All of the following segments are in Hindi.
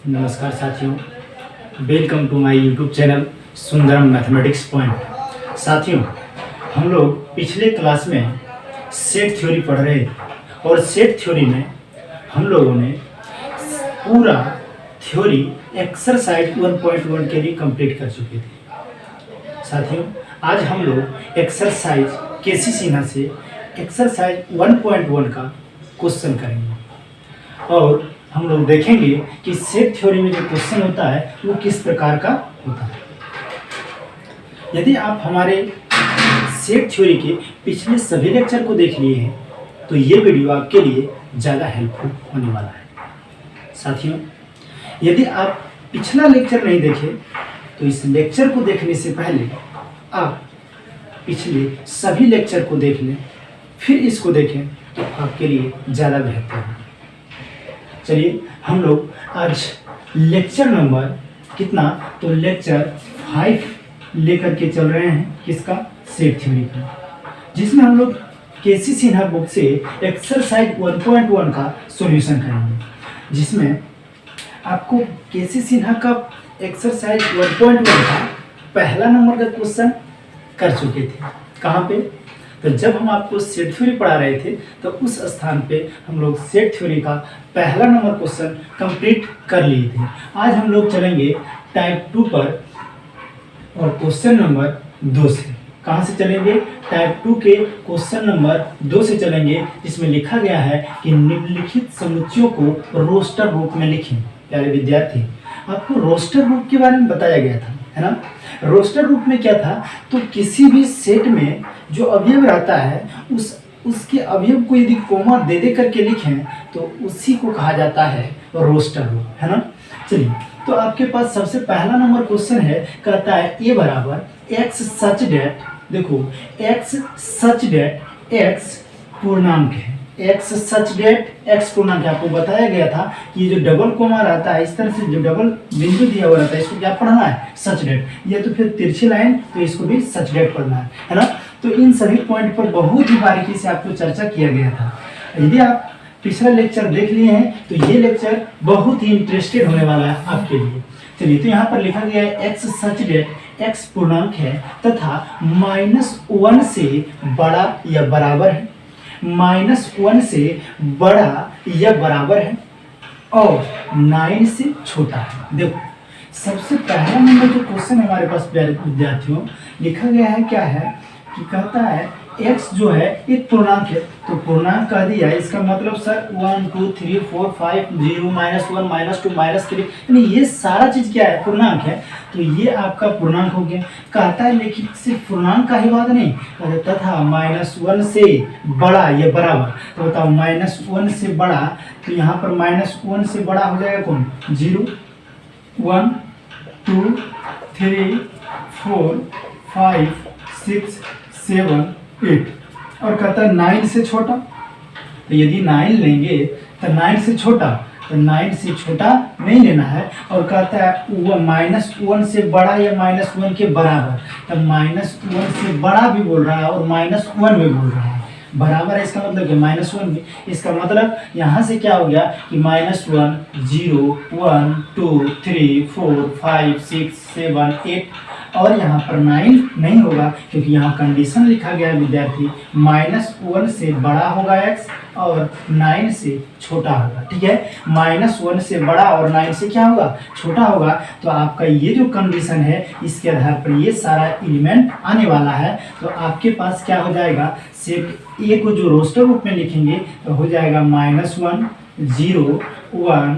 नमस्कार साथियों, welcome to my YouTube channel Sundaram mathematics point. साथियों, हम लोग पिछले क्लास में सेट थ्योरी पढ़ रहे थे और सेट थ्योरी में हम लोगों ने पूरा थ्योरी एक्सरसाइज 1.1 के लिए कंप्लीट कर चुके थे। साथियों, आज हम लोग एक्सरसाइज केसी सिन्हा से एक्सरसाइज 1.1 का क्वेश्चन करेंगे और हम लोग देखेंगे कि सेट थ्योरी में जो क्वेश्चन होता है वो किस प्रकार का होता है। यदि आप हमारे सेट थ्योरी के पिछले सभी लेक्चर को देख लिए हैं तो ये वीडियो आपके लिए ज़्यादा हेल्पफुल होने वाला है। साथियों, यदि आप पिछला लेक्चर नहीं देखे तो इस लेक्चर को देखने से पहले आप पिछले सभी लेक्चर को देख लें, फिर इसको देखें तो आपके लिए ज़्यादा बेहतर है। चलिए हम लोग आज लेक्चर नंबर कितना, तो लेक्चर 5 लेकर के चल रहे हैं किसका, सेट थ्योरी का, जिसमें हम लोग केसी सिन्हा बुक से एक्सरसाइज 1.1 का सॉल्यूशन करेंगे, जिसमें आपको केसी सिन्हा का एक्सरसाइज 1.1 का पहला नंबर का क्वेश्चन कर चुके थे। कहाँ पे, तो जब हम आपको सेट थ्योरी पढ़ा रहे थे तो उस स्थान पे हम लोग सेट थ्योरी का पहला नंबर क्वेश्चन कंप्लीट कर लिए थे। आज हम लोग चलेंगे टाइप 2 पर और क्वेश्चन नंबर 2 से। कहाँ से चलेंगे, टाइप 2 के क्वेश्चन नंबर 2 से चलेंगे, जिसमें लिखा गया है कि निम्नलिखित समुच्चयों को रोस्टर रूप में लिखें। प्यारे विद्यार्थी, आपको रोस्टर रूप के बारे में बताया गया था, है ना। रोस्टर रूप में क्या था, तो किसी भी सेट में जो अवयव रहता है उसके अवयव को यदि कोमा दे दे करके लिखें तो उसी को कहा जाता है रोस्टर रूप, है ना। चलिए, तो आपके पास सबसे पहला नंबर क्वेश्चन है, कहता है ए बराबर एक्स सच डेट, देखो एक्स सच डेट एक्स पूर्णांक है, एक्स सच डेट एक्स पूर्णांक है। आपको बताया गया था कि जो डबल कोमा रहता है, इस तरह से जो डबल बिंदु दिया हुआ रहता है, इसको क्या पढ़ना है, सच डेट, या तो फिर तिरछी लाइन, तो इसको भी सच डेट पढ़ना है ना। तो इन सभी पॉइंट पर बहुत ही बारीकी से आपको चर्चा किया गया था। यदि आप पिछला लेक्चर देख लिए हैं तो ये लेक्चर बहुत ही इंटरेस्टेड होने वाला है आपके लिए। चलिए, तो यहाँ पर लिखा गया है एक्स सच डेट एक्स पूर्णांक है तथा -1 से बड़ा या बराबर है, -1 से बड़ा या बराबर है और 9 से छोटा है। देखो, सबसे पहला नंबर जो क्वेश्चन हमारे पास प्यारे विद्यार्थियों लिखा गया है, क्या है कि कहता है x जो है एक पूर्णांक है, तो पूर्णांक कह दिया, इसका मतलब सर 1 2 3 4 5 0 -1 -2 -3, यानी ये सारा चीज क्या है, पूर्णांक है। तो ये आपका पूर्णांक हो गया। कहता है लेकिन सिर्फ पूर्णांक का ही बात नहीं, तथा -1 से बड़ा या बराबर, तो बताओ -1 से बड़ा, तो यहाँ पर -1 से बड़ा हो जाएगा कौन, 0 1 2 3 4 5 6 7 8, और कहता है 9 से छोटा, तो यदि 9 लेंगे तो 9 से छोटा, तो 9 से छोटा नहीं लेना है, और कहता है -1 से बड़ा या -1 के बराबर, तो -1 से बड़ा भी बोल रहा है और -1 भी बोल रहा है, बराबर है, इसका मतलब कि -1 भी। इसका मतलब यहाँ से क्या हो गया कि -1 0 1 2 3 4 5 6 7 8, और यहाँ पर 9 नहीं होगा क्योंकि यहाँ कंडीशन लिखा गया है विद्यार्थी, -1 से बड़ा होगा x और 9 से छोटा होगा। ठीक है, -1 से बड़ा और 9 से क्या होगा, छोटा होगा। तो आपका ये जो कंडीशन है, इसके आधार पर ये सारा एलिमेंट आने वाला है। तो आपके पास क्या हो जाएगा, सेट ए को जो रोस्टर रूप में लिखेंगे तो हो जाएगा -1 0 1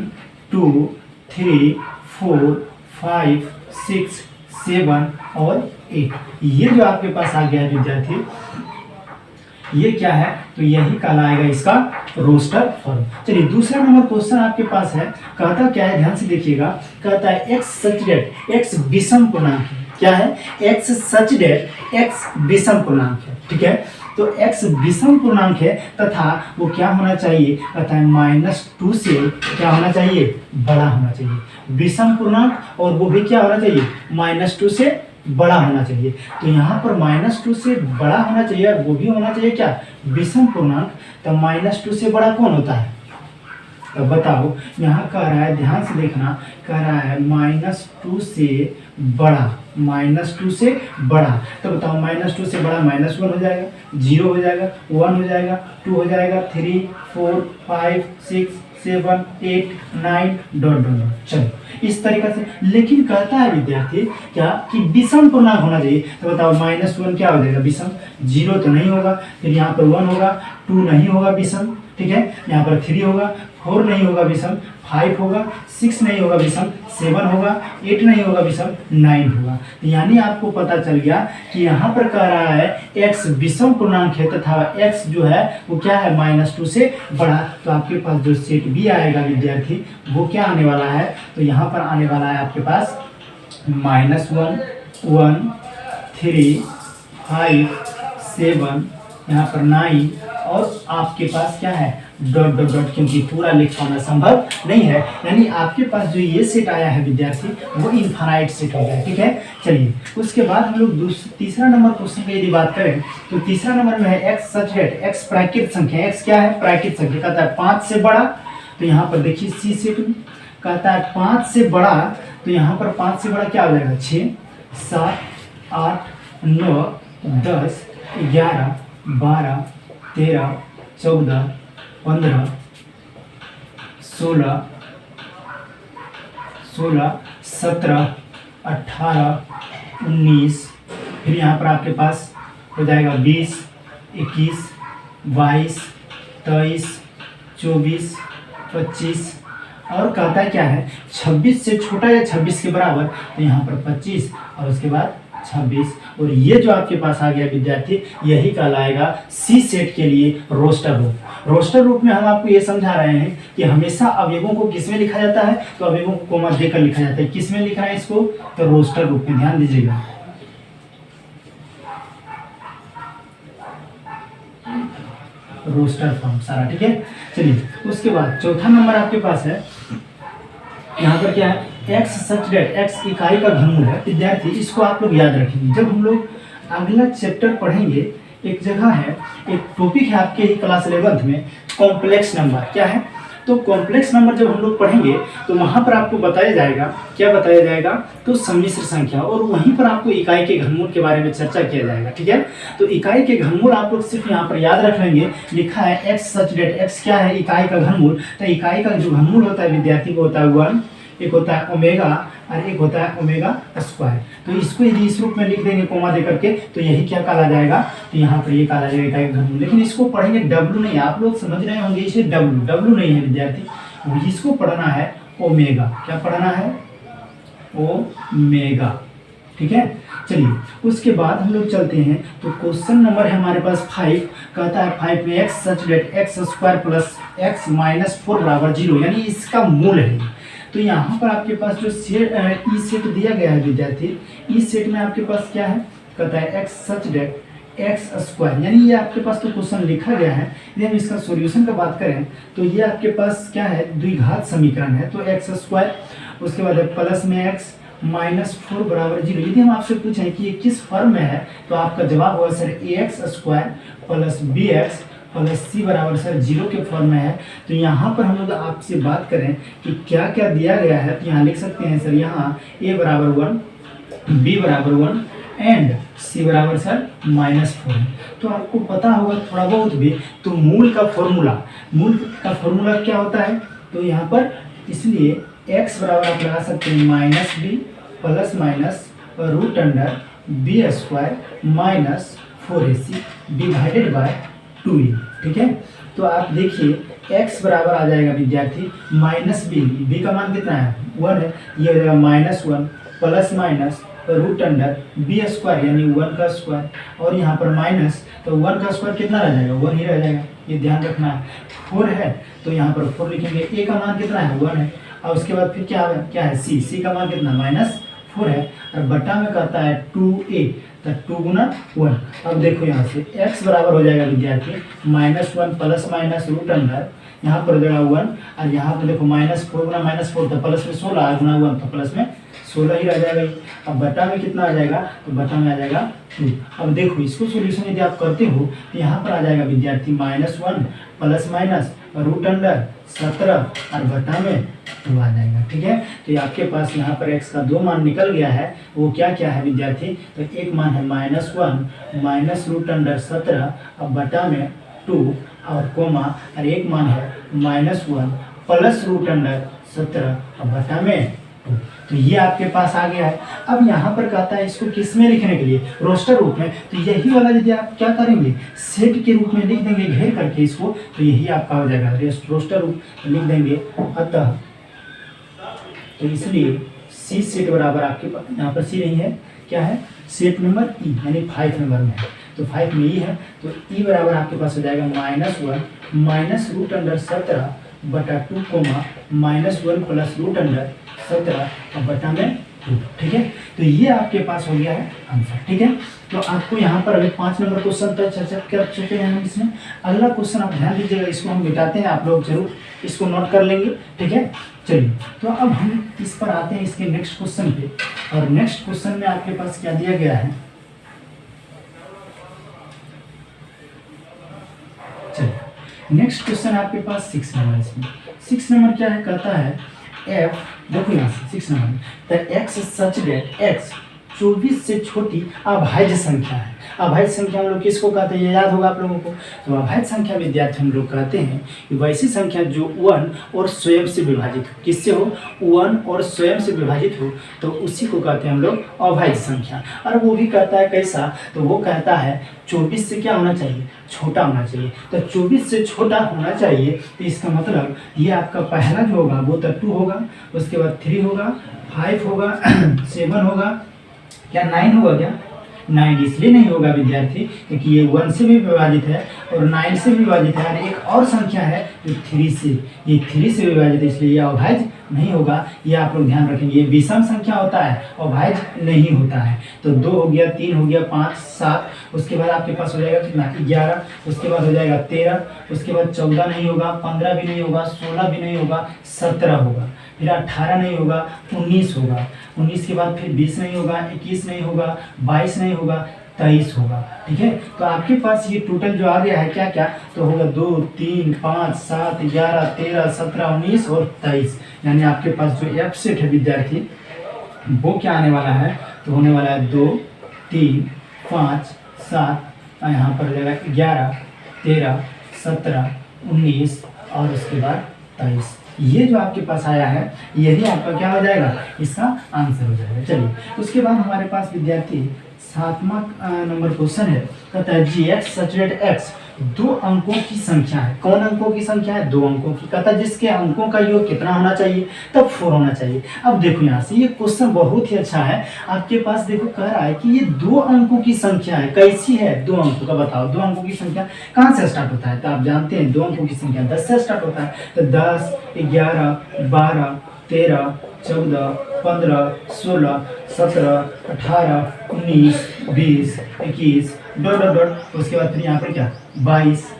2 3 4 5 6 7 और 8। ये जो आपके पास आ गया है विद्यार्थी, ये क्या है, तो यही कहलाएगा इसका रोस्टर फॉर्म। चलिए, दूसरा नंबर क्वेश्चन आपके पास है, कहता क्या है, ध्यान से देखिएगा, कहता है एक्स सच डेट एक्स विषम पूर्णांक है। क्या है, एक्स सच डेट एक्स विषम पूर्णांक है। ठीक है, तो x विषम पूर्णांक है तथा वो क्या होना चाहिए, कहता है -2 से क्या होना चाहिए, बड़ा होना चाहिए। विषम पूर्णांक, और वो भी क्या होना चाहिए, -2 से बड़ा होना चाहिए। तो यहाँ पर -2 से बड़ा होना चाहिए और वो भी होना चाहिए क्या, विषम पूर्णांक। तो -2 से बड़ा कौन होता है, तो बताओ यहाँ कह रहा है, ध्यान से देखना, कह रहा है -2 से बड़ा, -2 से बड़ा। तो बताओ -2 से बड़ा -1 हो जाएगा, 0 हो जाएगा, 1 हो जाएगा, 2 हो जाएगा, 3 4 5 6 7 8 9 डॉट डॉट डॉट। चलो इस तरीके से। लेकिन कहता है विद्यार्थी क्या कि विषम पूर्णांक होना चाहिए। तो बताओ -1 क्या हो जाएगा विषम, 0 तो नहीं होगा, फिर यहाँ पर 1 होगा, 2 नहीं होगा विषम, ठीक है, यहाँ पर 3 होगा, 4 नहीं होगा विषम, 5 होगा, 6 नहीं होगा विषम, 7 होगा, 8 नहीं होगा विषम, 9 होगा। तो यानी आपको पता चल गया कि यहाँ पर कह रहा है x विषम पूर्णांक है तथा x जो है वो क्या है -2 से बड़ा। तो आपके पास जो सेट बी आएगा विद्यार्थी वो क्या आने वाला है, तो यहाँ पर आने वाला है आपके पास -1 1 3 5 7, यहाँ पर 9 और आपके पास क्या है डॉट डॉट डॉट, क्योंकि पूरा लिख पाना संभव नहीं है। यानी आपके पास जो ये सेट आया है विद्यार्थी वो इनफाइनाइट सेट हो गया, ठीक है। चलिए उसके बाद हम लोग तीसरा नंबर क्वेश्चन की यदि बात करें तो तीसरा नंबर में है x सच डेट, x प्राकृत संख्या, x क्या है प्राकृत संख्या, कहता है 5 से बड़ा। तो यहाँ पर देखिए सी सेट में कहता है 5 से बड़ा, तो यहाँ पर 5 से बड़ा क्या हो जाएगा 6 7 8 9 10 11 12 13 14 15 16 17 18 19, फिर यहाँ पर आपके पास हो जाएगा 20 21 22 23 24 25 और कहता है क्या है 26 से छोटा या 26 के बराबर, तो यहाँ पर 25 और उसके बाद 26। और ये जो आपके पास आ गया विद्यार्थी यही कहलाएगा सी सेट के लिए रोस्टर रूप। रोस्टर रूप में हम आपको ये समझा रहे हैं कि हमेशा अवयवों को किस में लिखा जाता है, तो अवयवों को कोमा देकर लिखा जाता है। किस में लिखना है इसको, तो रोस्टर रूप में, ध्यान दीजिएगा। रोस्टर फॉर्म सारा, ठीक है। चलिए उसके बाद चौथा नंबर आपके पास है, यहाँ पर क्या है x सच डेट, x इकाई का घनमूल है विद्यार्थी। इसको आप लोग याद रखेंगे जब हम लोग अगला चैप्टर पढ़ेंगे। एक जगह है, एक टॉपिक है आपके ही क्लास 11th में, कॉम्प्लेक्स नंबर क्या है। तो कॉम्प्लेक्स नंबर जब हम लोग पढ़ेंगे तो वहाँ पर आपको बताया जाएगा, क्या बताया जाएगा, तो सम्मिश्र संख्या, और वहीं पर आपको इकाई के घनमूल के बारे में चर्चा किया जाएगा, ठीक है। तो इकाई के घनमूल आप लोग सिर्फ यहाँ पर याद रख लेंगे। लिखा है x सच डेट, x क्या है इकाई का घनमूल। तो इकाई का जो घनमूल होता है विद्यार्थी को होता है 1, एक होता है ओमेगा और एक होता है ओमेगा स्क्वायर। तो इसको यदि इस रूप में लिख देंगे कोमा दे करके तो यही क्या कहा जाएगा, तो यहाँ पर ये कहा जाएगा इकाई का घनमूल। लेकिन इसको पढ़ेंगे डब्लू नहीं, आप लोग समझ रहे होंगे इसे डब्लू नहीं है विद्यार्थी, इसको पढ़ना है ओमेगा। क्या पढ़ना है, ओमेगा, ठीक है। चलिए उसके बाद हम लोग चलते हैं तो क्वेश्चन नंबर है हमारे पास 5। कहता है 5 में x such that x square plus x minus 4 बराबर 0, यानी इसका मूल है। तो यहाँ पर आपके पास जो ई सेट दिया गया है विद्यार्थी, ई सेट में आपके पास क्या है, कहता है x such that x square, यानी ये आपके पास तो क्वेश्चन लिखा गया है। यदि हम इसका सॉल्यूशन का बात करें तो ये आपके पास क्या है, द्विघात समीकरण है। तो एक्स स्क्वायर, उसके बाद प्लस में एक्स माइनस 4 बराबर 0। यदि हम आपसे पूछें कि ये किस फॉर्म में है तो आपका जवाब होगा sir a x square plus b x plus c बराबर सर 0 के फॉर्म में है। तो यहाँ पर हम लोग आपसे बात करें कि क्या क्या दिया गया है, तो यहाँ लिख सकते हैं सर, यहाँ ए बराबर 1, बी बराबर 1 एंड सी बराबर सर -4 है। तो आपको पता होगा थोड़ा बहुत भी, तो मूल का फॉर्मूला क्या होता है, तो यहाँ पर इसलिए x बराबर आप लगा सकते हैं -b plus minus root under b square minus 4ac divided by 2a, ठीक है। तो आप देखिए x बराबर आ जाएगा विद्यार्थी -b का मान कितना है 1 है, ये हो जाएगा -1 plus minus root under b square यानी 1 का स्क्वायर, और यहाँ पर माइनस, तो 1 का स्क्वायर कितना रह जाएगा, 1 ही रह जाएगा, ये ध्यान रखना है। 4 है तो यहाँ पर 4 लिखेंगे, a का मान कितना है 1 है, और उसके बाद फिर क्या है c का मान कितना -4 है, और बटा में कहता है 2a, तो 2 गुना 1। अब देखो यहाँ से x बराबर हो जाएगा विद्यार्थी -1 प्लस माइनस रूट अंडर, यहाँ पर हो जाएगा 1, और यहाँ पर देखो -4 गुना -4 तो प्लस में 16 गुना 1 तो प्लस में 16 ही रह जाएगा। अब बटा में कितना आ जाएगा, तो बटा में आ जाएगा 2। अब देखो इसको सॉल्यूशन यदि आप करते हो तो यहाँ पर आ जाएगा विद्यार्थी -1 प्लस माइनस रूट अंडर 17 और बटा में 2 आ जाएगा। ठीक है, तो ये आपके पास यहाँ पर x का 2 मान निकल गया है। वो क्या क्या है विद्यार्थी, तो एक मान है -1 माइनस रूट अंडर 17 और बटा में 2 और कोमा, और एक मान है -1 प्लस रूट अंडर 17 और बटा में 2। तो ये आपके पास आ गया है। अब यहाँ पर कहता है इसको किस में लिखने के लिए, रोस्टर रूप में। तो यही वाला यदि आप क्या करेंगे, सेट के रूप में लिख देंगे घेर करके इसको, तो यही आपका हो जाएगा रोस्टर रूप लिख देंगे। अतः तो इसलिए सी सेट बराबर आपके पास यहाँ पर सी नहीं है, क्या है, सेट नंबर ई यानी 5 नंबर में है, तो 5 में ई है, तो ई बराबर आपके पास हो जाएगा -1 माइनस रूट अंडर 17 बटा 2 कोमा -1 प्लस रूट अंडर 17 और बटा में 2। ठीक है, तो ये आपके पास हो गया है आंसर। ठीक है, तो आपको यहाँ पर अभी 5 नंबर क्वेश्चन तक चर्चा कर चुके हैं हम इसमें। अगला क्वेश्चन आप ध्यान दीजिएगा, इसको हम मिटाते हैं, आप लोग जरूर इसको नोट कर लेंगे। ठीक है, चलिए तो अब हम इस पर आते हैं इसके नेक्स्ट क्वेश्चन पे। और नेक्स्ट क्वेश्चन में आपके पास क्या दिया गया है, चलिए नेक्स्ट क्वेश्चन आपके पास 6 नंबर। इसमें 6 नंबर क्या है, कहता है f, देखो यहाँ से 6 number, the x such that x 24 से छोटी अभाज्य संख्या है। अभाज्य संख्या हम लोग किसको कहते हैं, ये याद होगा आप लोगों को। तो अभाज्य संख्या विद्यार्थी हम लोग कहते हैं कि वैसी संख्या जो 1 और स्वयं से विभाजित हो। किससे हो, 1 और स्वयं से विभाजित हो, तो उसी को कहते हैं हम लोग अभाज्य संख्या। और वो भी कहता है कैसा, तो वो कहता है 24 से क्या होना चाहिए, छोटा होना चाहिए। तो 24 से छोटा होना चाहिए, तो इसका मतलब ये आपका पहला जो होगा वो तो 2 होगा, उसके बाद 3 होगा, 5 होगा, 7 होगा, क्या 9 होगा, क्या 9 इसलिए नहीं होगा विद्यार्थी क्योंकि ये 1 से भी विभाजित है और 9 से भी विभाजित है, और एक और संख्या है जो 3 से, ये 3 से विभाजित है, इसलिए ये अभाज्य नहीं होगा। ये आप लोग ध्यान रखेंगे, ये विषम संख्या होता है, अभाज्य नहीं होता है। तो 2 हो गया, 3 हो गया, 5, 7, उसके बाद आपके पास हो जाएगा कितना 11, उसके बाद हो जाएगा 13, उसके बाद 14 नहीं होगा, 15 भी नहीं होगा, 16 भी नहीं होगा, 17 होगा, फिर 18 नहीं होगा, 19 होगा, 19 के बाद फिर 20 नहीं होगा, 21 नहीं होगा, 22 नहीं होगा, 23 होगा। ठीक है, तो आपके पास ये टोटल जो आ गया है क्या क्या, तो होगा 2, 3, 5, 7, 11, 13, 17, 19 और 23। यानी आपके पास जो एफ सेट है विद्यार्थी वो क्या आने वाला है, तो होने वाला है 2, 3, 5, 7, यहाँ पर हो जाएगा 11, 13, 17, 19 और उसके बाद 23। ये जो आपके पास आया है यही आपका क्या हो जाएगा, इसका आंसर हो जाएगा। चलिए उसके बाद हमारे पास विद्यार्थी 7वां नंबर क्वेश्चन है, कहता है जी एक्स सच दैट एक्स 2 अंकों की संख्या है। कौन अंकों की संख्या है, 2 अंकों की। कहता है जिसके अंकों का योग कितना होना चाहिए, तब 4 होना चाहिए। अब देखो यहाँ से ये क्वेश्चन बहुत ही अच्छा है। आपके पास देखो कह रहा है कि ये 2 अंकों की संख्या है, कैसी है, 2 अंकों का बताओ। 2 अंकों की संख्या कहाँ से स्टार्ट होता है, तो आप जानते हैं 2 अंकों की संख्या 10 से स्टार्ट होता है। तो 10, 11, 12, 13, 14, 15, 16, 17, 18, 19, 20, 21 डॉट डॉट डॉट, उसके बाद फिर यहाँ पर क्या 22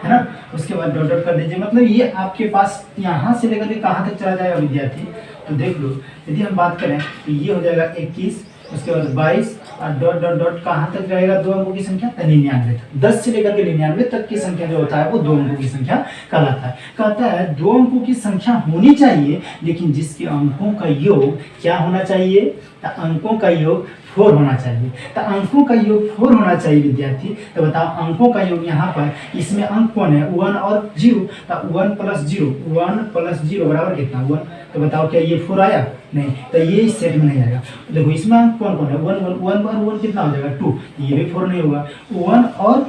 है ना, उसके बाद डॉट डॉट कर दीजिए। मतलब ये आपके पास यहाँ से लेकर के कहाँ तक चला जाएगा विद्यार्थी, तो देख लो यदि हम बात करें तो ये हो जाएगा 21, उसके बाद 22 और डॉट डॉट डॉट कहाँ तक रहेगा 2 अंकों की संख्या, 99 तक। 10 से लेकर के 99 तक की संख्या जो होता है वो 2 अंकों की संख्या कहलाता है। कहता है 2 अंकों की संख्या होनी चाहिए, लेकिन जिसके अंकों का योग क्या होना चाहिए, तो अंकों का योग 4 होना चाहिए। तो अंकों का योग 4 होना चाहिए विद्यार्थी। तो बताओ अंकों का योग यहाँ पर इसमें अंक कौन है, 1 और 0। तो 1 प्लस 0 बराबर कितना 1। तो बताओ क्या ये 4 आया, नहीं, तो ये इस सेट में नहीं आएगा। देखो इसमें अंक कौन कौन है, 1 और 1 कितना हो जाएगा 2, ये भी 4 नहीं होगा। 1 और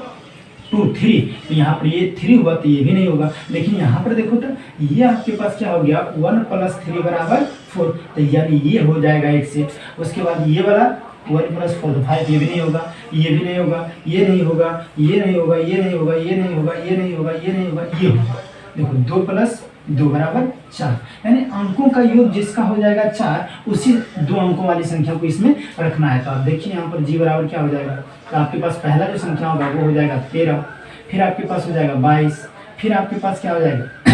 2 3, तो यहाँ पर ये 3 हुआ तो ये भी नहीं होगा। लेकिन यहाँ पर देखो तो ये आपके पास क्या हो गया 1 प्लस 3 बराबर 4, तो यानी ये हो जाएगा एक सेट। उसके बाद ये वाला 1 प्लस 4 तो 5, ये भी नहीं होगा, ये भी नहीं होगा, ये नहीं होगा, ये नहीं होगा, ये नहीं होगा, ये नहीं होगा, ये नहीं होगा, ये नहीं होगा, ये होगा। देखो 2 प्लस 2 बराबर 4, यानी अंकों का योग जिसका हो जाएगा 4, उसी 2 अंकों वाली संख्या को इसमें रखना है। तो आप देखिए यहाँ पर जी बराबर क्या हो जाएगा, तो आपके पास पहला जो संख्या होगा वो हो जाएगा 13, फिर आपके पास हो जाएगा 22, फिर आपके पास क्या हो जाएगा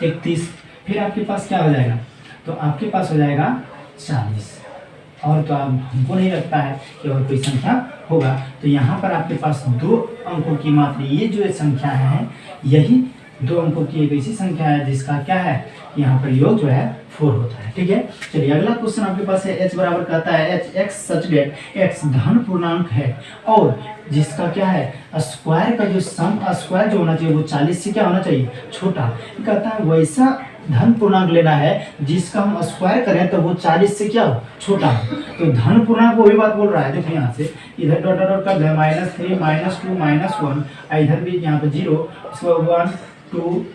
31, फिर आपके पास क्या हो जाएगा, तो आपके पास हो जाएगा 40। और तो आप हमको नहीं लगता है कि और कोई संख्या होगा। तो यहाँ पर आपके पास 2 अंकों की मात्र ये जो संख्या है, यही 2 अंकों की एक ऐसी संख्या है जिसका क्या है, यहाँ पर योग जो है 4 होता है। ठीक है, चलिए अगला क्वेश्चन आपके पास है। h बराबर कहता है h x such that x धन पूर्णांक है और जिसका क्या है, स्क्वायर का जो सम स्क्वायर जो होना चाहिए वो 40 से क्या होना चाहिए, छोटा। कहता है वैसा धन पूर्णांक लेना है जिसका हम स्क्वायर करें तो वो 40 से क्या हो, छोटा हो। तो धन पूर्णांक वही बात बोल रहा है। देखो यहाँ से इधर डॉट डॉट कर दे, -3 -2 -1, इधर भी यहाँ पर 0, उसके बाद 1 2,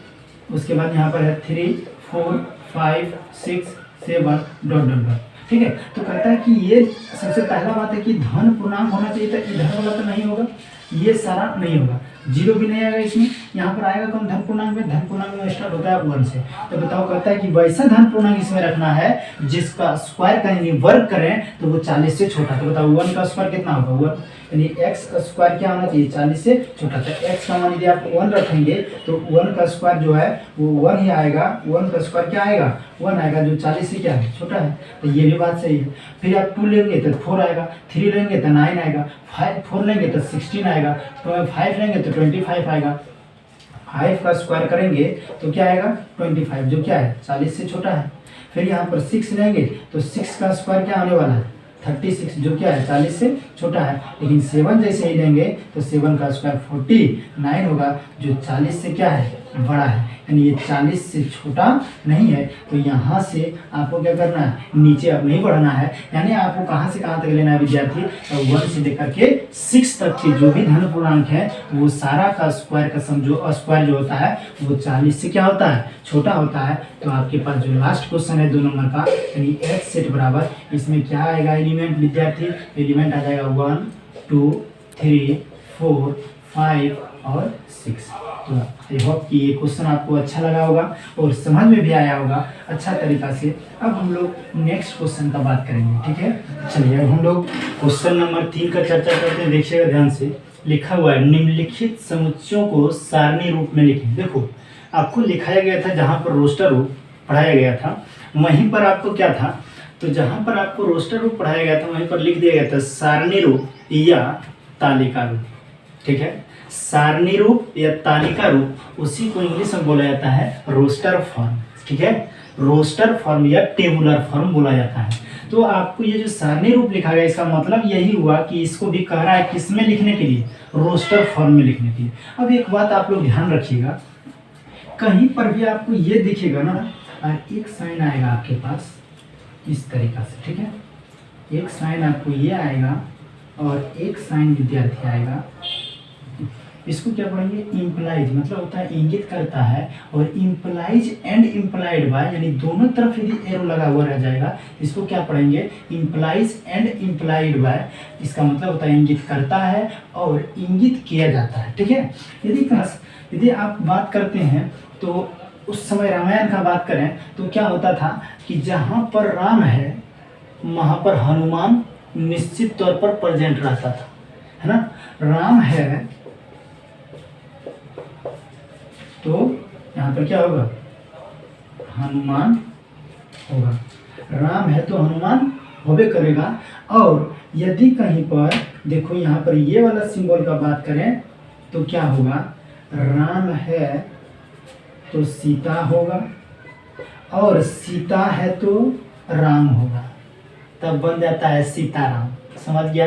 उसके बाद यहाँ पर है 3 4 5 6 7 डॉट डॉट डॉट। ठीक है, तो कहता है कि ये सबसे पहला बात है कि धन पूर्णांक होना चाहिए, तो इधर वाला तो नहीं होगा, ये सारा नहीं होगा, 0 भी नहीं आएगा इसमें। यहाँ पर आएगा कौन, धन पूर्णांक में। धन पूर्णांक में स्टार्ट होता है 1 से। तो बताओ, कहता है कि वैसा धन पूर्णांक इसमें रखना है जिसका स्क्वायर का यानी वर्ग करें तो वो 40 से छोटा। तो बताओ 1 का स्क्वायर कितना होगा, 1 यानी x का स्क्वायर क्या होना चाहिए, 40 से छोटा। तो x का मान यदि आप 1 रखेंगे तो 1 का स्क्वायर जो है वो 1 ही आएगा। 1 का स्क्वायर क्या आएगा, 1 आएगा, जो 40 से क्या है, छोटा है। तो ये भी बात सही है। फिर आप 2 लेंगे तो 4 आएगा, 3 लेंगे तो 9 आएगा, 4 लेंगे तो 16 आएगा, तो 5 लेंगे तो 25 आएगा। 5 का स्क्वायर करेंगे तो क्या आएगा, 25, जो क्या है 40 से छोटा है। फिर यहाँ पर 6 लेंगे तो 6 का स्क्वायर क्या होने वाला है, 36, जो क्या है 40 से छोटा है। लेकिन 7 जैसे ही लेंगे तो 7 का स्क्वायर 49 होगा, जो 40 से क्या है, बड़ा है। यानी ये 40 से छोटा नहीं है। तो यहाँ से आपको क्या करना है, नीचे अब नहीं बढ़ना है। यानी आपको कहाँ से कहाँ तक लेना है विद्यार्थी, तो 1 से लेकर के 6 तक के जो भी धन पूर्णांक है वो सारा का स्क्वायर का सम जो स्क्वायर जो होता है वो 40 से क्या होता है, छोटा होता है। तो आपके पास जो लास्ट क्वेश्चन है 2 नंबर का, यानी x सेट बराबर, इसमें क्या आएगा एलिमेंट विद्यार्थी, एलिमेंट आ जाएगा 1 2 3 4 5 और 6। तो आई होप कि ये क्वेश्चन आपको अच्छा लगा होगा और समझ में भी आया होगा अच्छा तरीका से। अब हम लोग नेक्स्ट क्वेश्चन का बात करेंगे। ठीक है, चलिए अब हम लोग क्वेश्चन नंबर 3 का चर्चा करते हैं। देखिएगा ध्यान से, लिखा हुआ है निम्नलिखित समुच्चयों को सारणी रूप में लिखें। देखो आपको लिखाया गया था, जहाँ पर रोस्टर रूप पढ़ाया गया था वहीं पर आपको क्या था, तो जहाँ पर आपको रोस्टर रूप पढ़ाया गया था वहीं पर लिख दिया गया था सारणी रूप या तालिका रूप। ठीक है, सारणी रूप या तालिका रूप, उसी को इंग्लिश में बोला जाता है रोस्टर फॉर्म। ठीक है, रोस्टर फॉर्म या टेबुलर फॉर्म बोला जाता है। तो आपको ये जो सारणी रूप लिखा गया, इसका मतलब यही हुआ कि इसको भी कह रहा है किसमें लिखने के लिए, रोस्टर फॉर्म में लिखने के लिए। अब एक बात आप लोग ध्यान रखिएगा, कहीं पर भी आपको ये दिखेगा ना, एक साइन आएगा आपके पास इस तरीका से। ठीक है, एक साइन आपको ये आएगा और एक साइन विद्यार्थी आएगा, इसको क्या पढ़ेंगे, इम्प्लाइज, मतलब होता है इंगित करता है। और इम्प्लाइज एंड इम्प्लाइड बाय, यानी दोनों तरफ यदि एरो लगा हुआ रह जाएगा, इसको क्या पढ़ेंगे, इम्प्लाइज एंड इम्प्लाइड बाय। इसका मतलब होता है इंगित करता है और इंगित किया जाता है। ठीक है, यदि आप बात करते हैं तो उस समय रामायण का बात करें तो क्या होता था कि जहाँ पर राम है वहाँ पर हनुमान निश्चित तौर पर प्रेजेंट रहता था, है ना। राम है तो यहाँ पर क्या होगा, हनुमान होगा। राम है तो हनुमान होबे करेगा। और यदि कहीं पर देखो यहाँ पर ये वाला सिंबल का बात करें तो क्या होगा, राम है तो सीता होगा और सीता है तो राम होगा, तब बन जाता है सीताराम। समझ गया,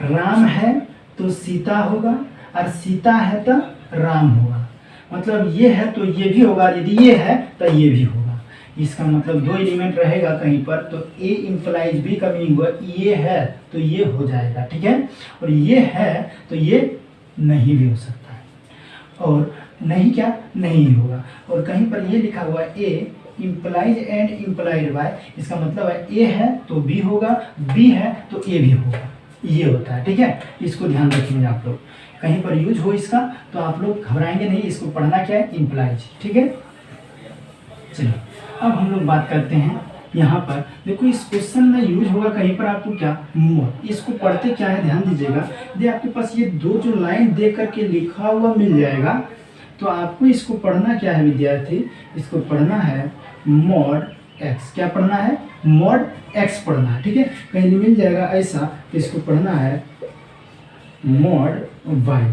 राम है तो सीता होगा और सीता है तो राम होगा। मतलब ये है तो ये भी होगा, यदि ये है तो ये भी होगा। इसका मतलब 2 एलिमेंट रहेगा कहीं पर, तो ए इम्प्लाइज बी का मीनिंग हुआ ये है तो ये हो जाएगा। ठीक है, और ये है तो ये नहीं भी हो सकता है, और नहीं क्या नहीं होगा। और कहीं पर ये लिखा हुआ है ए इम्प्लाइज एंड इम्प्लाइड बाय, इसका मतलब है ए है तो बी होगा, बी है तो ए भी होगा, ये होता है। ठीक है, इसको ध्यान रखेंगे आप लोग, कहीं पर यूज हो इसका तो आप लोग घबराएंगे नहीं। इसको पढ़ना क्या है, इम्प्लाइज। ठीक है, चलिए अब हम लोग बात करते हैं यहाँ पर। देखो इस क्वेश्चन में यूज होगा कहीं पर आपको क्या, मोर। इसको पढ़ते क्या है ध्यान दीजिएगा, यदि आपके पास ये 2 जो लाइन दे करके लिखा हुआ मिल जाएगा तो आपको इसको पढ़ना क्या है विद्यार्थी, इसको पढ़ना है मॉड एक्स, क्या पढ़ना है, मॉड एक्स पढ़ना है, ठीक है। कहीं मिल जाएगा ऐसा तो इसको पढ़ना है मॉड वाई,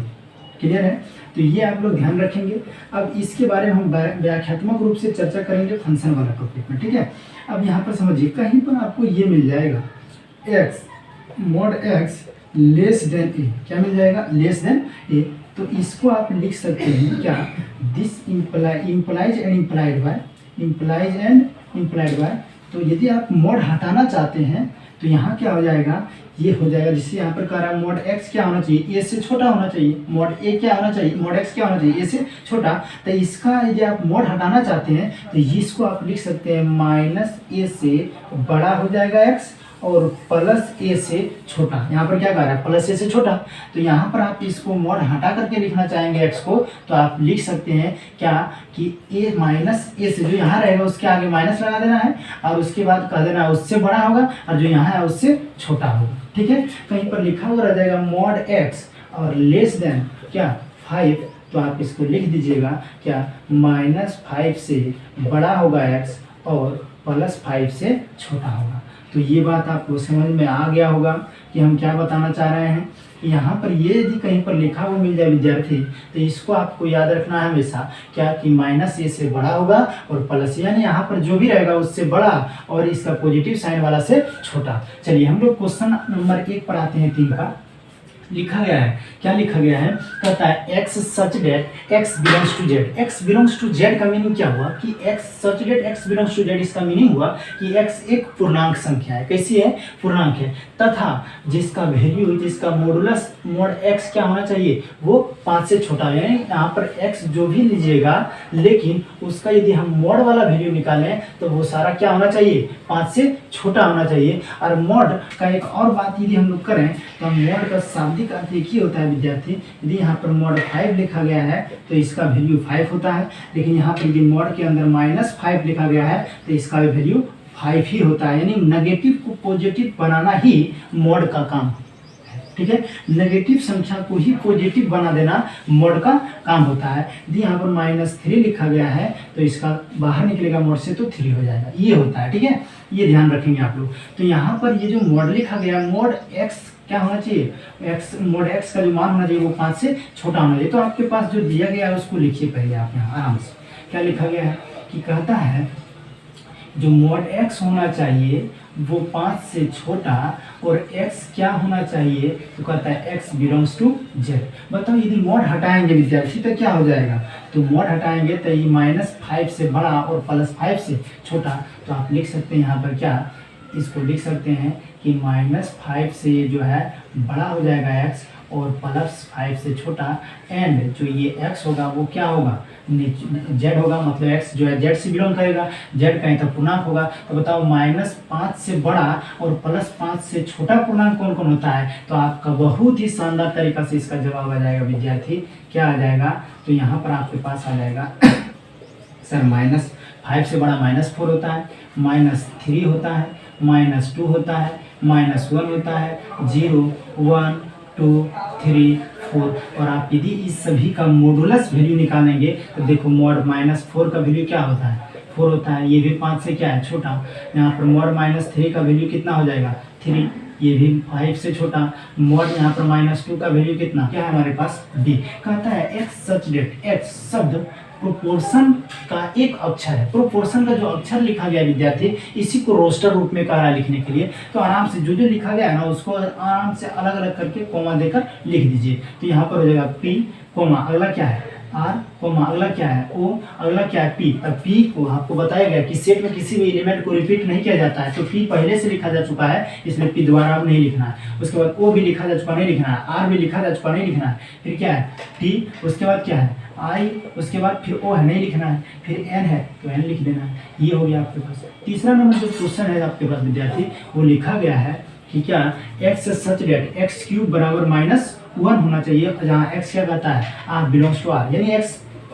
क्लियर है। तो ये आप लोग ध्यान रखेंगे। अब इसके बारे में हम व्याख्यात्मक रूप से चर्चा करेंगे फंक्शन वाला टॉपिक में, ठीक है। अब यहाँ पर समझिए, कहीं पर आपको ये मिल जाएगा x mod x less than a, क्या मिल जाएगा, लेस देन ए। तो इसको आप लिख सकते हैं क्या, this implies and implied by. तो यदि आप मॉड हटाना चाहते हैं तो यहाँ क्या हो जाएगा, ये हो जाएगा, जिससे यहाँ पर कह रहा है मॉड एक्स क्या होना चाहिए, ए से छोटा होना चाहिए, मॉड ए क्या होना चाहिए, मॉड एक्स क्या होना चाहिए, ए से छोटा। तो इसका यदि आप मॉड हटाना चाहते हैं तो इसको आप लिख सकते हैं माइनस ए से बड़ा हो जाएगा एक्स और प्लस ए से छोटा। यहाँ पर क्या कह रहा है, प्लस ए से छोटा। तो यहाँ पर आप इसको मॉड हटा करके लिखना चाहेंगे एक्स को, तो आप लिख सकते हैं क्या कि ए माइनस ए से, जो यहाँ रहेगा उसके आगे माइनस लगा देना है और उसके बाद कह देना है उससे बड़ा होगा और जो यहाँ है उससे छोटा होगा, ठीक है। कहीं पर लिखा हुआ रह जाएगा मॉड एक्स और लेस देन क्या 5, तो आप इसको लिख दीजिएगा क्या, -5 से बड़ा होगा एक्स और +5 से छोटा होगा। तो ये बात आपको समझ में आ गया होगा कि हम क्या बताना चाह रहे हैं। यहाँ पर ये यदि कहीं पर लिखा हुआ मिल जाए विद्यार्थी, तो इसको आपको याद रखना है हमेशा क्या कि -a से बड़ा होगा और प्लस, यानी यहाँ पर जो भी रहेगा उससे बड़ा और इसका पॉजिटिव साइन वाला से छोटा। चलिए हम लोग क्वेश्चन नंबर 1 पर आते हैं। 3 का लिखा गया है, क्या लिखा गया है, कहता है x such that x belongs to z. X belongs to z का मीनिंग क्या हुआ कि x such that x belongs to z, इसका मीनिंग हुआ कि एक्स एक पूर्णांक संख्या है। कैसी है, पूर्णांक है, तथा जिसका वैल्यू, जिसका मॉडुलस मॉड एक्स क्या होना चाहिए, वो 5 से छोटा। यानी यहाँ पर एक्स जो भी लीजिएगा लेकिन उसका यदि हम मॉड वाला वैल्यू निकालें तो वो सारा क्या होना चाहिए, 5 से छोटा होना चाहिए। और मॉड का एक और बात यदि हम लोग करें तो मॉड का शाब्दिक अर्थ एक ही होता है विद्यार्थी। यदि यहाँ पर मॉड 5 लिखा गया है तो इसका वैल्यू 5 होता है, लेकिन यहाँ पर यदि मॉड के अंदर -5 लिखा गया है तो इसका वैल्यू 5 ही होता है। यानी नेगेटिव को पॉजिटिव बनाना ही मॉड का काम है, ठीक है। नेगेटिव संख्या को ही पॉजिटिव बना देना मॉड का काम होता है। यदि यहाँ पर -3 लिखा गया है तो इसका बाहर निकलेगा मॉड से तो 3 हो जाएगा, ये होता है, ठीक है। ये ध्यान रखेंगे आप लोग। तो यहाँ पर ये जो मॉड लिखा गया, मॉड एक्स क्या होना चाहिए, एक्स मॉड एक्स का जो मान होना चाहिए वो 5 से छोटा होना चाहिए। तो आपके पास जो दिया गया है उसको लिखिए पहले आप यहाँ आराम से। क्या लिखा गया है कि कहता है जो मॉड एक्स होना चाहिए वो 5 से छोटा और x क्या होना चाहिए, तो कहता है x बिलोंग्स टू जेड। बताओ यदि मॉड हटाएंगे विद्यार्थी तो क्या हो जाएगा, तो मॉड हटाएंगे तो ये -5 से बड़ा और +5 से छोटा। तो आप लिख सकते हैं यहाँ पर क्या, इसको लिख सकते हैं कि -5 से ये जो है बड़ा हो जाएगा x और +5 से छोटा, एंड जो ये x होगा वो क्या होगा, z होगा, मतलब x जो है z से बिलोंग करेगा, z कहीं तो पूर्णांक होगा। तो बताओ -5 से बड़ा और +5 से छोटा पूर्णांक कौन कौन होता है, तो आपका बहुत ही शानदार तरीका से इसका जवाब आ जाएगा विद्यार्थी। क्या आ जाएगा, तो यहाँ पर आपके पास आ जाएगा सर -5 से बड़ा -4 होता है, -3 होता है, -2 होता है, -1 होता है, 0 1 2 3 4। और आप यदि इस सभी का मॉडुलस वैल्यू निकालेंगे तो देखो मॉड -4 का वैल्यू क्या होता है, 4 होता है। ये भी 5 से क्या है, छोटा। यहाँ पर मॉड -3 का वैल्यू कितना हो जाएगा, 3। ये भी 5 से छोटा। मॉड यहाँ पर -2 का वैल्यू कितना, क्या है हमारे पास, d। कहता है एक्स सच डेट, एक्स शब्द प्रोपोर्शन का एक अक्षर है। प्रोपोर्शन का जो अक्षर लिखा गया विद्यार्थी, इसी को रोस्टर रूप में कह रहा है लिखने के लिए। तो आराम से जो जो लिखा गया है ना उसको आराम से अलग अलग करके कोमा देकर लिख दीजिए। तो यहाँ पर हो जाएगा p, अगला क्या है r, अगला क्या है o, अगला क्या है p। अब p को आपको बताया गया कि सेट में किसी भी एलिमेंट को रिपीट नहीं किया जाता है, तो p पहले से लिखा जा चुका है, इसमें p दोबारा अब नहीं लिखना है। उसके बाद o भी लिखा जा चुका नहीं लिखना है, r भी लिखा जा चुका नहीं लिखना है, फिर क्या है t, उसके बाद क्या है i, उसके बाद फिर o है नहीं लिखना है, फिर n है तो n लिख देना है। ये हो गया आपके पास। तीसरा नंबर जो क्वेश्चन है आपके पास विद्यार्थी, वो लिखा गया है कि क्या x सच डेट x³ बराबर -1 होना चाहिए, जहाँ x क्या कहता है, r बिलोंग्स टू r। यानी x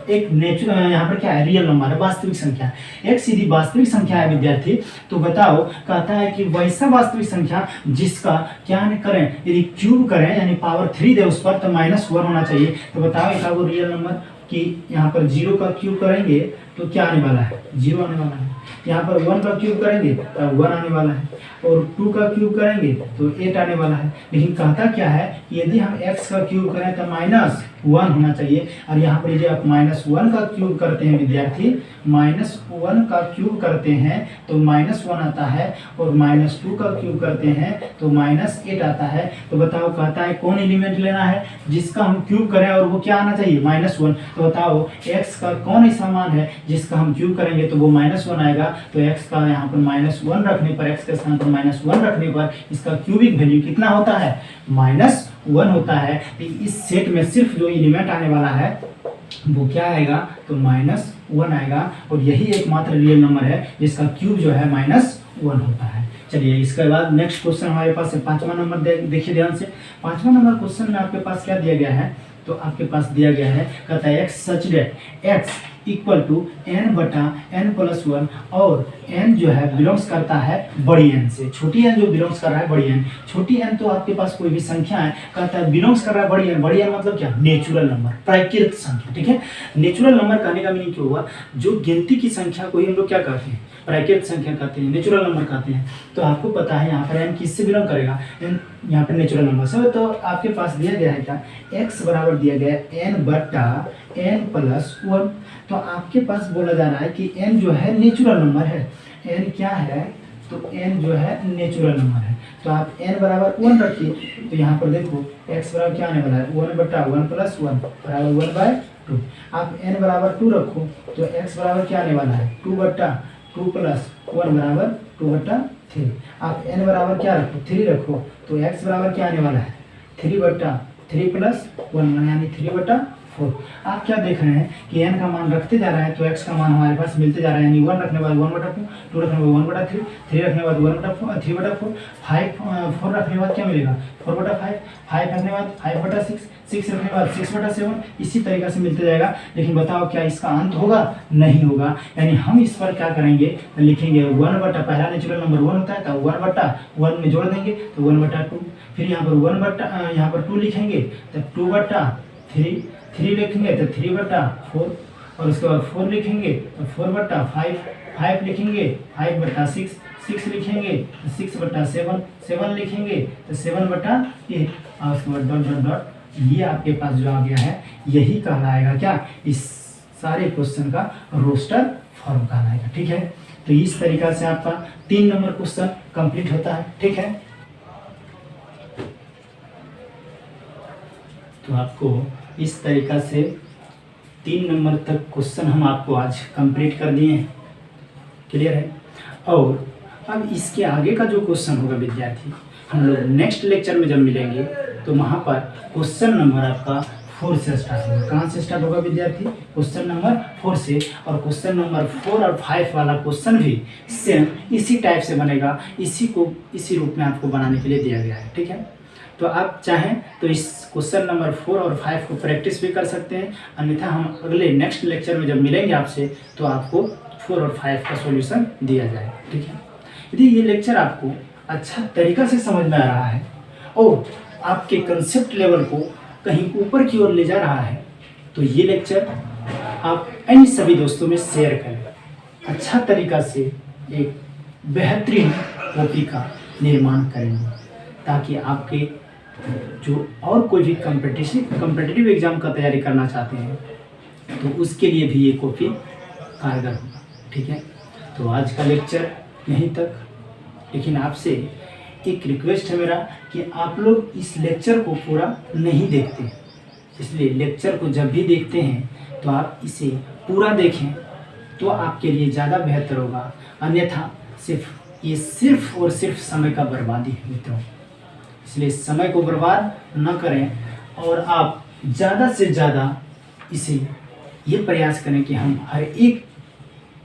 एक नेचुरल, यहाँ पर क्या है, रियल नंबर है, वास्तविक संख्या है। x यदि वास्तविक संख्या है विद्यार्थी तो बताओ, कहता है कि वैसा वास्तविक संख्या जिसका क्या करें, यदि क्यूब करें यानी पावर 3 दे उस पर, तो -1 होना चाहिए। तो बताओ एक रियल नंबर कि यहाँ पर 0 का क्यूब करेंगे तो क्या आने वाला है, 0 आने वाला है। यहाँ पर 1 का क्यूब करेंगे तो 1 आने वाला है, और 2 का क्यूब करेंगे तो 8 आने वाला है। लेकिन कहता क्या है कि यदि हम x का क्यूब करें तो -1 होना चाहिए, और यहाँ पर यदि आप -1 का क्यूब करते हैं विद्यार्थी, -1 का क्यूब करते हैं तो -1 आता है, और -2 का क्यूब करते हैं तो -8 आता है। तो बताओ कहता है कौन एलिमेंट लेना है जिसका हम क्यूब करें और वो क्या आना चाहिए, -1। तो बताओ x का कौन ऐसा मान है जिसका हम क्यूब करेंगे तो वो -1 आएगा। तो x का यहाँ पर -1 रखने पर, x के स्थान पर -1 रखने पर इसका क्यूबिक वैल्यू कितना होता है, -1 होता है। तो इस सेट में सिर्फ जो एलिमेंट आने वाला है वो क्या आएगा, तो -1 आएगा, और यही एकमात्र रियल नंबर है जिसका क्यूब जो है -1 होता है। चलिए इसके बाद नेक्स्ट क्वेश्चन हमारे पास है 5वां नंबर। देखिए ध्यान से, 5वां नंबर क्वेश्चन में आपके पास क्या दिया गया है, तो आपके पास दिया गया है, कहता है x such that x equal to n/n+1, और n जो है बिलोंग्स करता है बड़ी n से, छोटी n जो बिलोंग्स कर रहा है बड़ी n। छोटी n तो आपके पास कोई भी संख्या है, कहता है बिलोंग्स कर रहा है बड़ी n। बड़ी n मतलब क्या, नेचुरल नंबर, प्राकृतिक संख्या, ठीक है। नेचुरल नंबर कहने का मीनिंग क्यों हुआ, जो गिनती की संख्या को ही हम लोग क्या कहते हैं, प्राकृतिक संख्या कहते हैं, नेचुरल नंबर कहते हैं। तो आपको पता है यहाँ पर n किससे बिलोंग करेगा, n यहाँ पर नेचुरल नंबर से। तो आपके पास दिया गया है क्या, x बराबर दिया गया है n/n+1। तो आपके पास बोला जा रहा है कि n जो है नेचुरल नंबर है, n क्या है, तो n जो है नेचुरल नंबर है। तो आप n बराबर 1 रखिए, तो यहाँ पर देखो x बराबर क्या आने वाला है, 1/1+1 बराबर 1/2। आप n बराबर 2 रखो तो x बराबर क्या आने वाला है, 2/2 + 1 बराबर 2/3। आप n बराबर क्या रखो, 3 रखो, तो x बराबर क्या आने वाला है, 3/3 + 1 यानी 3/4। आप क्या देख रहे हैं कि n का मान रखते जा रहे हैं तो x का मान हमारे पास मिलते जा रहा है, यानी 1 रखने के बाद 1/2, 2 रखने के बाद 1/3, 3 रखने के बाद 3/4, 4 रखने के बाद क्या मिलेगा, 4/5, 5 रखने के बाद 5/6, 6 रखने के बाद 6/7, इसी तरीके से मिलते जाएगा। लेकिन बताओ क्या इसका अंत होगा, नहीं होगा। यानी हम इस पर क्या करेंगे, लिखेंगे 1/, पहला नेचुरल नंबर 1 होता है तो 1/1 में जोड़ देंगे तो 1/2, फिर यहाँ पर यहाँ पर 2 लिखेंगे तो 2/3, 3 लिखेंगे तो 3/4, और उसके बाद 4 लिखेंगे तो 4/5, 5 लिखेंगे 5/6, 6 लिखेंगे तो 6/7, 7 लिखेंगे तो 7/8, और उसके बाद डॉट डॉट डॉट। ये आपके पास जो आ गया है यही कहलाएगा क्या, इस सारे क्वेश्चन का रोस्टर फॉर्म कहलाएगा, ठीक है। तो इस तरीका से आपका 3 नंबर क्वेश्चन कंप्लीट होता है, ठीक है। तो आपको इस तरीका से 3 नंबर तक क्वेश्चन हम आपको आज कंप्लीट कर दिए हैं, क्लियर है। और अब इसके आगे का जो क्वेश्चन होगा विद्यार्थी, हम लोग नेक्स्ट लेक्चर में जब मिलेंगे तो वहाँ पर क्वेश्चन नंबर आपका 4 से स्टार्ट होगा। कहाँ से स्टार्ट होगा विद्यार्थी, क्वेश्चन नंबर 4 से। और क्वेश्चन नंबर 4 और 5 वाला क्वेश्चन भी सेम इसी टाइप से बनेगा, इसी रूप में आपको बनाने के लिए दिया गया है, ठीक है। तो आप चाहें तो इस क्वेश्चन नंबर 4 और 5 को प्रैक्टिस भी कर सकते हैं, अन्यथा हम अगले नेक्स्ट लेक्चर में जब मिलेंगे आपसे तो आपको 4 और 5 का सॉल्यूशन दिया जाएगा, ठीक है। यदि ये लेक्चर आपको अच्छा तरीका से समझ में आ रहा है और आपके कंसेप्ट लेवल को कहीं ऊपर की ओर ले जा रहा है तो ये लेक्चर आप इन सभी दोस्तों में शेयर करें। अच्छा तरीका से एक बेहतरीन कॉपी का निर्माण करेंगे ताकि आपके जो और कोई भी कॉम्पिटिटिव एग्जाम का तैयारी करना चाहते हैं तो उसके लिए भी ये कॉपी कारगर होगा, ठीक है। तो आज का लेक्चर यहीं तक, लेकिन आपसे एक रिक्वेस्ट है मेरा कि आप लोग इस लेक्चर को पूरा नहीं देखते, इसलिए लेक्चर को जब भी देखते हैं तो आप इसे पूरा देखें तो आपके लिए ज़्यादा बेहतर होगा, अन्यथा सिर्फ और सिर्फ समय का बर्बादी है मित्रों। इसलिए समय को बर्बाद न करें और आप ज़्यादा से ज़्यादा इसे ये प्रयास करें कि हम हर एक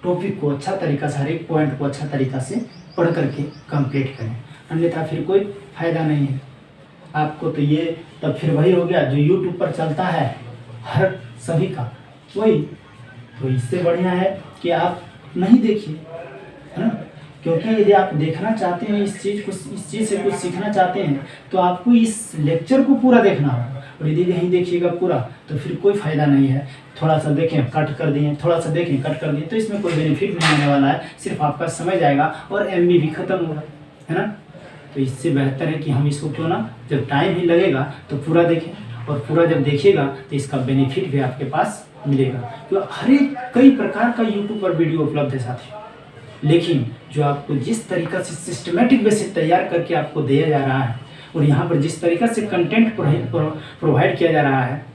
टॉपिक को अच्छा तरीका से, हर एक पॉइंट को अच्छा तरीका से पढ़ करके कंप्लीट करें, अन्यथा फिर कोई फ़ायदा नहीं है आपको। तो ये तब फिर वही हो गया जो यूट्यूब पर चलता है हर सभी का वही। तो इससे बढ़िया है कि आप नहीं देखिए, है ना, क्योंकि यदि आप देखना चाहते हैं इस चीज़ से कुछ सीखना चाहते हैं तो आपको इस लेक्चर को पूरा देखना होगा। और यदि नहीं देखिएगा पूरा तो फिर कोई फ़ायदा नहीं है। थोड़ा सा देखें कट कर दिए, थोड़ा सा देखें कट कर दिए, तो इसमें कोई बेनिफिट नहीं होने वाला है, सिर्फ आपका समय जाएगा और MB भी ख़त्म होगा, है ना। तो इससे बेहतर है कि हम इसको क्यों ना, जब टाइम ही लगेगा तो पूरा देखें, और पूरा जब देखिएगा तो इसका बेनिफिट भी आपके पास मिलेगा। तो हर एक कई प्रकार का यूट्यूब पर वीडियो उपलब्ध है साथियों, लेकिन जो आपको जिस तरीक़ा से सिस्टमेटिक वे से तैयार करके आपको दिया जा रहा है और यहाँ पर जिस तरीक़ा से कंटेंट प्रोवाइड किया जा रहा है,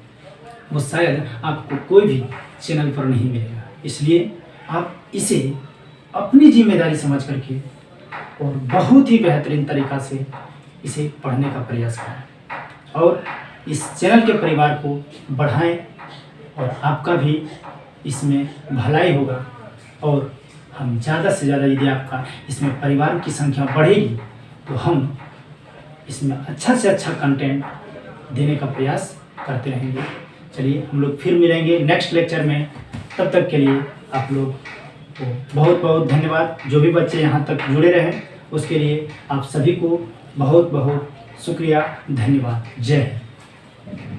वो शायद आपको कोई भी चैनल पर नहीं मिलेगा। इसलिए आप इसे अपनी जिम्मेदारी समझ करके और बहुत ही बेहतरीन तरीक़ा से इसे पढ़ने का प्रयास करें और इस चैनल के परिवार को बढ़ाएं, और आपका भी इसमें भलाई होगा। और हम ज़्यादा से ज़्यादा, यदि आपका इसमें परिवार की संख्या बढ़ेगी तो हम इसमें अच्छा से अच्छा कंटेंट देने का प्रयास करते रहेंगे। चलिए हम लोग फिर मिलेंगे नेक्स्ट लेक्चर में, तब तक के लिए आप लोग को बहुत बहुत धन्यवाद। जो भी बच्चे यहाँ तक जुड़े रहे उसके लिए आप सभी को बहुत बहुत शुक्रिया, धन्यवाद। जय हिंद।